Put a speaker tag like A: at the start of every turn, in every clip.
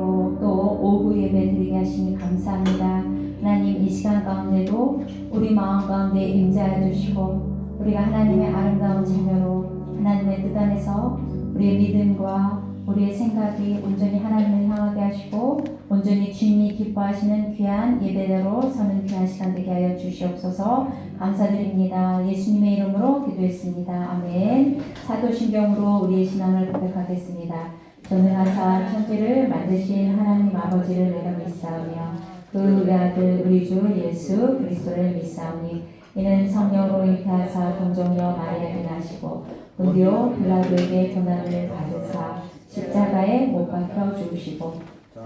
A: 드리고 또 오후 예배 드리게 하시니 감사합니다. 하나님, 이 시간 가운데도 우리 마음 가운데 임재하여 주시고 우리가 하나님의 아름다운 자녀로 하나님의 뜻 안에서 우리의 믿음과 우리의 생각이 온전히 하나님을 향하게 하시고 온전히 주님이 기뻐하시는 귀한 예배대로 서는 귀한 시간 되게 하여 주시옵소서. 감사드립니다. 예수님의 이름으로 기도했습니다. 아멘. 사도신경으로 우리의 신앙을 고백하겠습니다. 전능하사 천지를 만드신 하나님 아버지를 내가 믿사오며 그 외아들 우리 주 예수 그리스도를 믿사오니 이는 성령으로 잉태하사 동정녀 마리아에게 나시고 본디오 빌라도에게 고난을 받으사 십자가에 못 박혀 죽으시고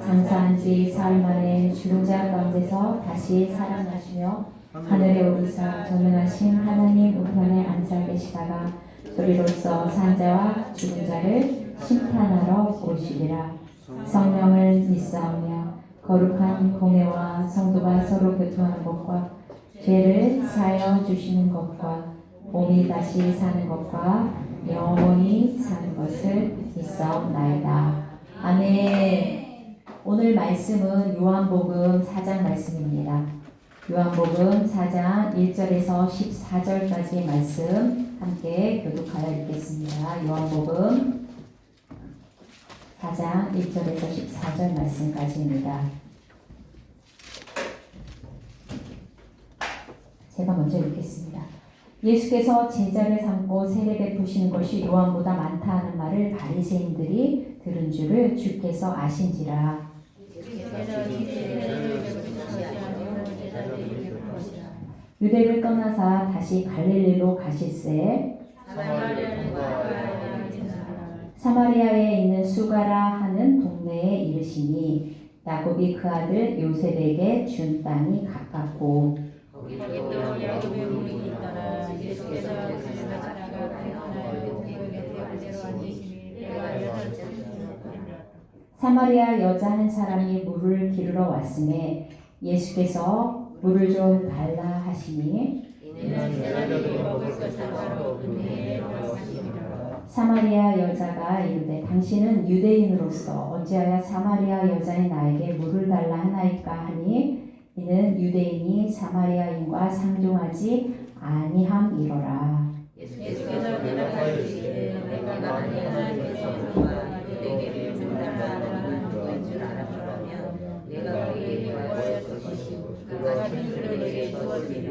A: 장사한 지 사흘 만에 죽은 자 가운데서 다시 살아나시며 하늘에 오르사 전능하신 하나님 우편에 앉아 계시다가 소리로써 산 자와 죽은 자를 심판하러 오시리라. 성령을 믿사오며 거룩한 공회와 성도가 서로 교통하는 것과 죄를 사하여 주시는 것과 몸이 다시 사는 것과 영원히 사는 것을 믿사옵나이다. 아멘. 오늘 말씀은 요한복음 4장 말씀입니다. 요한복음 4장 1절에서 14절까지의 말씀 함께 교독하여 읽겠습니다. 요한복음 4장 1절에서 14절 말씀까지입니다. 제가 먼저 읽겠습니다. 예수께서 제자를 삼고 세례 베푸시는 것이 요한보다 많다 하는 말을 바리새인들이 들은 줄을 주께서 아신지라. 유대를 떠나사 다시 갈릴리로 가실새 사마리아에 있는 수가라 하는 동네에 이르시니 야곱이 그 아들 요셉에게 준 땅이 가깝고 사마리아 여자 한 사람이 물을 기르러 왔음에 예수께서 물을 좀 달라 하시니 사마리아 여자가 이르되 당신은 유대인으로서 어찌하여 사마리아 여자인 나에게 물을 달라 하나이까 하니 이는 유대인이 사마리아인과 상종하지 아니함이로라. 예수께서 대답하시기를 내가 만일 하나님께서 우리가 유대인에게 물을 달라 하는 누구인 줄 알았더라면 내가 그에게 구하였을 것이고 그가 그에게 주었으리라.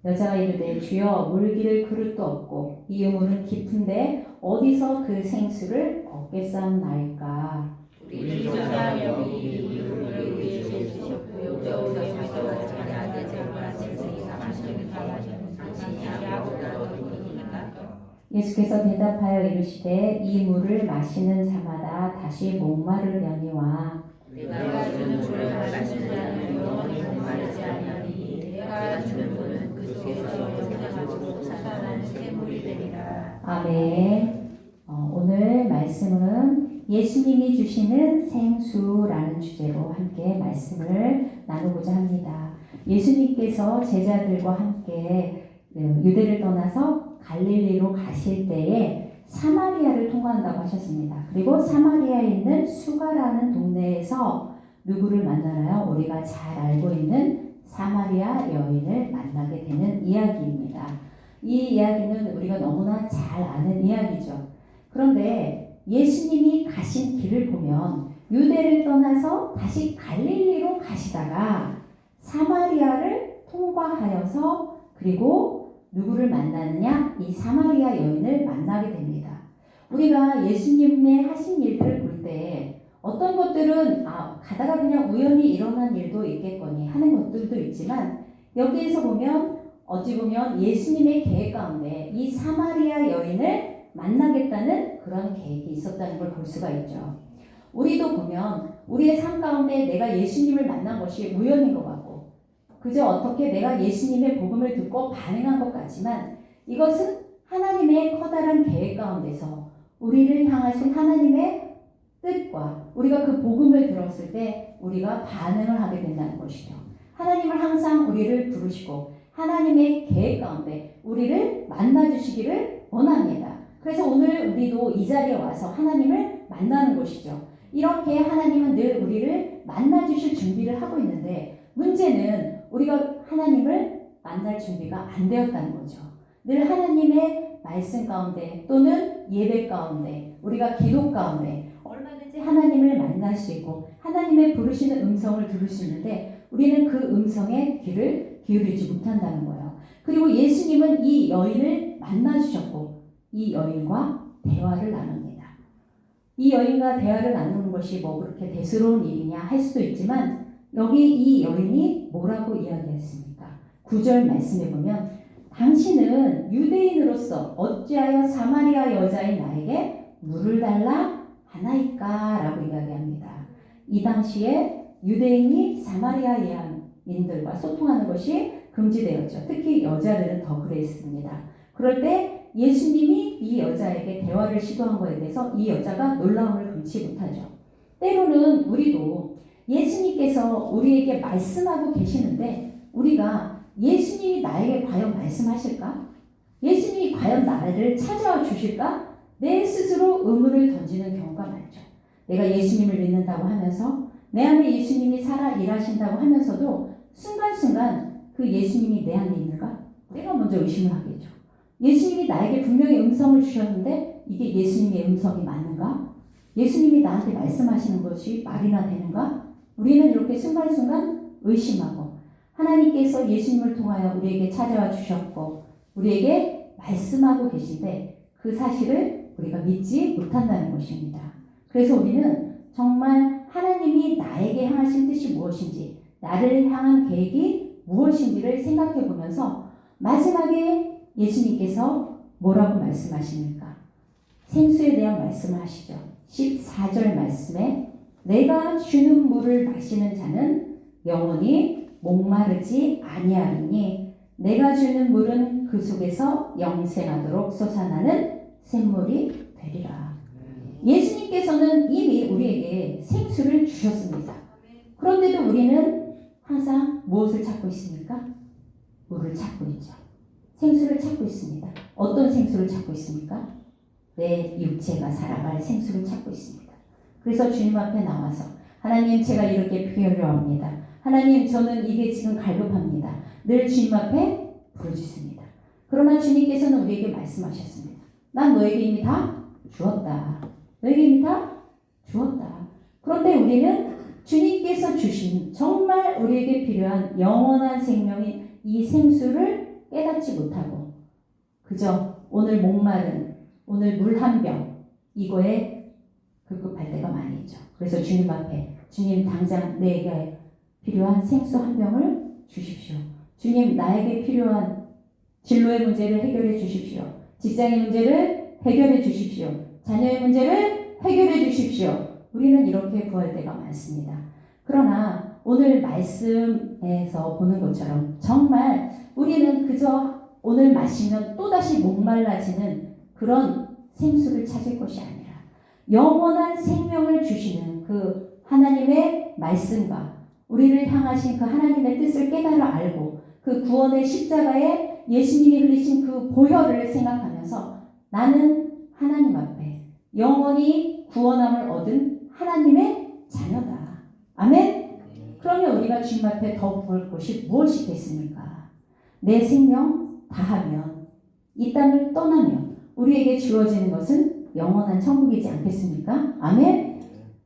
A: 여자가 이르되 주여 물기를 그릇도 없고 이 우물은 깊은데 어디서 그 생수를 얻겠사옵나이까. 우리 조상이 이 물을 우리에게 주셨고 여기서 자기가 자기 아들 제물과 짐승이가 마시는 가마시는 당신이 아무것도 없으니까. 예수께서 대답하여 이르시되 이 물을 마시는 자마다 다시 목마르려니와 내가 주는 물을 마시는 자는 영원히 목마르지 아니하니 내가 주는 물은 그 속에서 영생하고 살아나는 샘물이 되리라. 아멘. 오늘 말씀은 예수님이 주시는 생수라는 주제로 함께 말씀을 나누고자 합니다. 예수님께서 제자들과 함께 유대를 떠나서 갈릴리로 가실 때에 사마리아를 통과한다고 하셨습니다. 그리고 사마리아에 있는 수가라는 동네에서 누구를 만나나요? 우리가 잘 알고 있는 사마리아 여인을 만나게 되는 이야기입니다. 이 이야기는 우리가 너무나 잘 아는 이야기죠. 그런데 예수님이 가신 길을 보면 유대를 떠나서 다시 갈릴리로 가시다가 사마리아를 통과하여서 그리고 누구를 만나느냐? 이 사마리아 여인을 만나게 됩니다. 우리가 예수님의 하신 일들을 볼 때 어떤 것들은 가다가 그냥 우연히 일어난 일도 있겠거니 하는 것들도 있지만 여기에서 보면 어찌 보면 예수님의 계획 가운데 이 사마리아 여인을 만나겠다는 그런 계획이 있었다는 걸 볼 수가 있죠. 우리도 보면 우리의 삶 가운데 내가 예수님을 만난 것이 우연인 것 같고 그저 어떻게 내가 예수님의 복음을 듣고 반응한 것 같지만 이것은 하나님의 커다란 계획 가운데서 우리를 향하신 하나님의 뜻과 우리가 그 복음을 들었을 때 우리가 반응을 하게 된다는 것이죠. 하나님을 항상 우리를 부르시고 하나님의 계획 가운데 우리를 만나주시기를 원합니다. 그래서 오늘 우리도 이 자리에 와서 하나님을 만나는 것이죠. 이렇게 하나님은 늘 우리를 만나주실 준비를 하고 있는데 문제는 우리가 하나님을 만날 준비가 안 되었다는 거죠. 늘 하나님의 말씀 가운데 또는 예배 가운데 우리가 기도 가운데 얼마든지 하나님을 만날 수 있고 하나님의 부르시는 음성을 들을 수 있는데 우리는 그 음성에 귀를 기울이지 못한다는 거예요. 그리고 예수님은 이 여인을 만나주셨고 이 여인과 대화를 나눕니다. 이 여인과 대화를 나누는 것이 뭐 그렇게 대수로운 일이냐 할 수도 있지만 여기 이 여인이 뭐라고 이야기했습니까? 9절 말씀해 보면 당신은 유대인으로서 어찌하여 사마리아 여자인 나에게 물을 달라 하나이까? 라고 이야기합니다. 이 당시에 유대인이 사마리아인들과 소통하는 것이 금지되었죠. 특히 여자들은 더 그랬습니다. 그럴 때 예수님이 이 여자에게 대화를 시도한 것에 대해서 이 여자가 놀라움을 금치 못하죠. 때로는 우리도 예수님께서 우리에게 말씀하고 계시는데 우리가 예수님이 나에게 과연 말씀하실까? 예수님이 과연 나를 찾아와 주실까? 내 스스로 의문을 던지는 경우가 많죠. 내가 예수님을 믿는다고 하면서 내 안에 예수님이 살아 일하신다고 하면서도 순간순간 그 예수님이 내 안에 있는가? 내가 먼저 의심을 하겠죠. 예수님이 나에게 분명히 음성을 주셨는데 이게 예수님의 음성이 맞는가? 예수님이 나한테 말씀하시는 것이 말이나 되는가? 우리는 이렇게 순간순간 의심하고 하나님께서 예수님을 통하여 우리에게 찾아와 주셨고 우리에게 말씀하고 계신데 그 사실을 우리가 믿지 못한다는 것입니다. 그래서 우리는 정말 하나님이 나에게 향하신 뜻이 무엇인지 나를 향한 계획이 무엇인지를 생각해 보면서 마지막에 예수님께서 뭐라고 말씀하십니까? 생수에 대한 말씀을 하시죠. 14절 말씀에 내가 주는 물을 마시는 자는 영원히 목마르지 아니하리니 내가 주는 물은 그 속에서 영생하도록 솟아나는 샘물이 되리라. 예수님께서는 이미 우리에게 생수를 주셨습니다. 그런데도 우리는 항상 무엇을 찾고 있습니까? 물을 찾고 있죠. 생수를 찾고 있습니다. 어떤 생수를 찾고 있습니까? 내 육체가 살아갈 생수를 찾고 있습니다. 그래서 주님 앞에 나와서 하나님 제가 이렇게 필요합니다. 하나님 저는 이게 지금 갈급합니다. 늘 주님 앞에 부르짖습니다. 그러나 주님께서는 우리에게 말씀하셨습니다. 난 너에게 이미 다 주었다. 너에게 이미 다 주었다. 그런데 우리는 주님께서 주신 정말 우리에게 필요한 영원한 생명인 이 생수를 깨닫지 못하고 그저 오늘 목마른 오늘 물 한 병 이거에 급급할 때가 많이 있죠. 그래서 주님 앞에 주님 당장 내게 필요한 생수 한 병을 주십시오. 주님 나에게 필요한 진로의 문제를 해결해 주십시오. 직장의 문제를 해결해 주십시오. 자녀의 문제를 해결해 주십시오. 우리는 이렇게 구할 때가 많습니다. 그러나 오늘 말씀에서 보는 것처럼 정말 우리는 그저 오늘 마시면 또다시 목말라지는 그런 생수를 찾을 것이 아니라 영원한 생명을 주시는 그 하나님의 말씀과 우리를 향하신 그 하나님의 뜻을 깨달아 알고 그 구원의 십자가에 예수님이 흘리신 그 보혈을 생각하면서 나는 하나님 앞에 영원히 구원함을 얻은 하나님의 자녀다. 아멘? 그러면 우리가 주님 앞에 더 구할 것이 무엇이 있겠습니까? 내 생명 다하면 이 땅을 떠나면 우리에게 주어지는 것은 영원한 천국이지 않겠습니까? 아멘?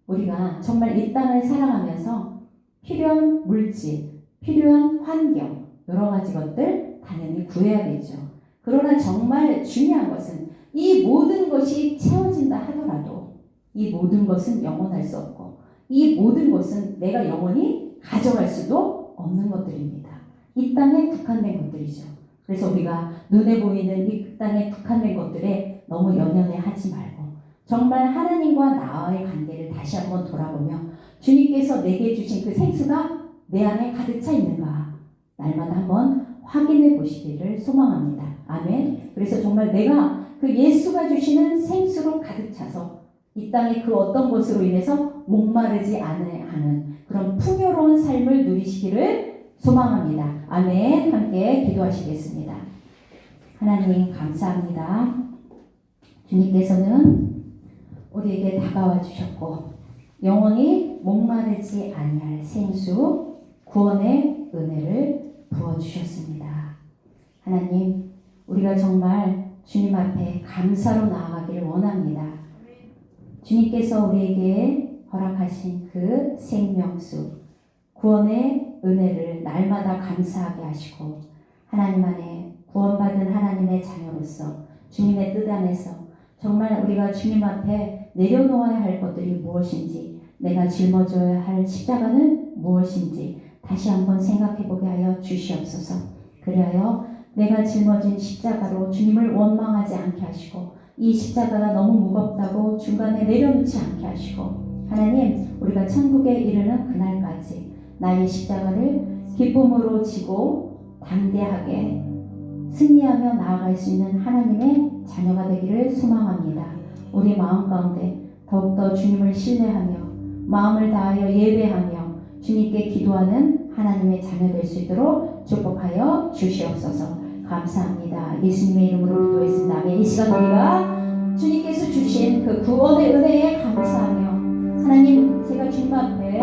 A: 우리가 정말 이 땅을 살아가면서 필요한 물질, 필요한 환경 여러 가지 것들 당연히 구해야겠죠. 그러나 정말 중요한 것은 이 모든 것이 채워진다 하더라도 이 모든 것은 영원할 수 없고 이 모든 것은 내가 영원히 가져갈 수도 없는 것들입니다. 이 땅에 국한된 것들이죠. 그래서 우리가 눈에 보이는 이 땅에 국한된 것들에 너무 연연해 하지 말고 정말 하나님과 나와의 관계를 다시 한번 돌아보며 주님께서 내게 주신 그 생수가 내 안에 가득 차 있는가 날마다 한번 확인해 보시기를 소망합니다. 아멘. 그래서 정말 내가 그 예수가 주시는 생수로 가득 차서 이 땅의 그 어떤 것으로 인해서 목마르지 않아야 하는 그런 풍요로운 삶을 누리시기를 소망합니다. 아멘. 함께 기도하시겠습니다. 하나님 감사합니다. 주님께서는 우리에게 다가와 주셨고 영원히 목마르지 아니할 생수 구원의 은혜를 부어주셨습니다. 하나님, 우리가 정말 주님 앞에 감사로 나아가기를 원합니다. 주님께서 우리에게 허락하신 그 생명수 구원의 은혜를 날마다 감사하게 하시고 하나님 안에 구원받은 하나님의 자녀로서 주님의 뜻 안에서 정말 우리가 주님 앞에 내려놓아야 할 것들이 무엇인지, 내가 짊어져야 할 십자가는 무엇인지 다시 한번 생각해 보게 하여 주시옵소서. 그리하여 내가 짊어진 십자가로 주님을 원망하지 않게 하시고, 이 십자가가 너무 무겁다고 중간에 내려놓지 않게 하시고, 하나님, 우리가 천국에 이르는 그날까지 나의 십자가를 기쁨으로 지고 담대하게 승리하며 나아갈 수 있는 하나님의 자녀가 되기를 소망합니다. 우리 마음 가운데 더욱더 주님을 신뢰하며 마음을 다하여 예배하며 주님께 기도하는 하나님의 자녀 될 수 있도록 축복하여 주시옵소서. 감사합니다. 예수님의 이름으로 기도했습니다. 아멘. 이 시간 우리가 주님께서 주신 그 구원의 은혜에 감사하며, 하나님, 제가 주님 앞에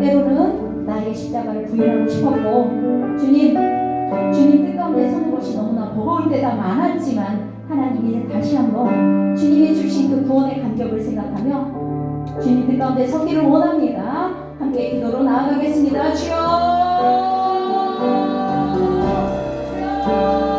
A: 때로는 나의 십자가를 부인하고 싶었고 주님 뜻 가운데 서는 것이 너무나 버거울 때가 많았지만, 하나님 이제 다시 한번 주님이 주신 그 구원의 감격을 생각하며 주님 뜻 가운데 서기를 원합니다. 함께 기도로 나아가겠습니다. 주여, 주여.